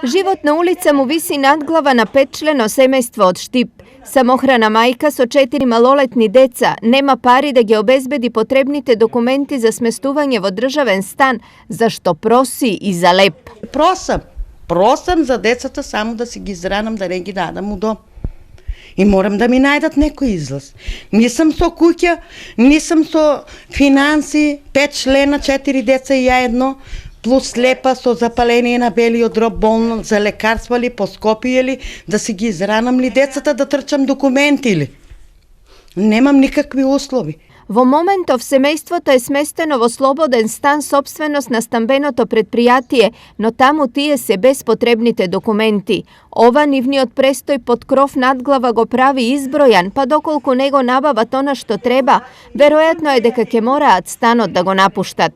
Život na ulica mu visi nadglava na petčleno semejstvo od Štip. Samohrana majka so 4 maloletni deca nema pari da ge obezbedi potrebnite dokumenti za smestuvanje v državen stan, za što prosi i za lep. Prosam za dецата само да си ги изранам, да не ги дадам у дом. И морам да ми најдат некој излаз. Нисам со куќа, нисам со финанси, 5 члена, 4 деца и ја едно, плюс слепа со запаление на белиот дроб, болно за лекарства ли, поскопие ли, да си ги изранам ли децата, да трчам документи ли. Немам никакви услови. Во моментов семејството е сместено во слободен стан сопственост на стамбеното предпријатие, но таму тие се без потребните документи. Ова нивниот престој под кров надглава го прави избројан, па доколку него набават она што треба, веројатно е дека ќе мораат станот да го напуштат.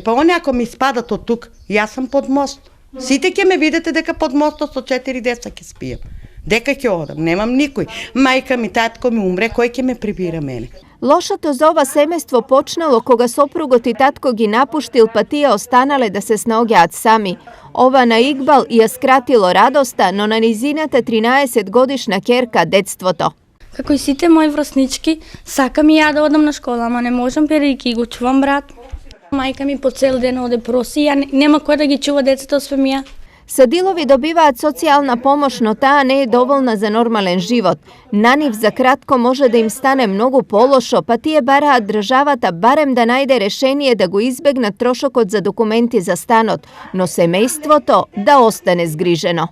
Па они ако ми спадат од тук, јас сам под мост. Сите ќе ме видите дека под мостот со 4 деца ќе спијам. Дека ќе одам, немам никој. Мајка ми, татко ми умре, кој ќе ме прибира мене? Лошото за ова семејство почнало кога сопругот и татко ги напуштил, па тие останале да се снаоѓаат сами. Ова на Игбал ја скратило радоста, но на низината 13-годишна ќерка детството. Како и сите мои врснички, сакам и ја да одам на школа, ама не можам перики го чувам брат. Мајка ми по цел ден оде проси, ја нема кој да ги чува децата освен ја. Садилови добиваат социјална помош, но таа не е доволна за нормален живот. На нив за кратко може да им стане многу полошо, па тие бараат државата барем да најде решение да го избегнат трошокот за документи за станот, но семејството да остане згрижено.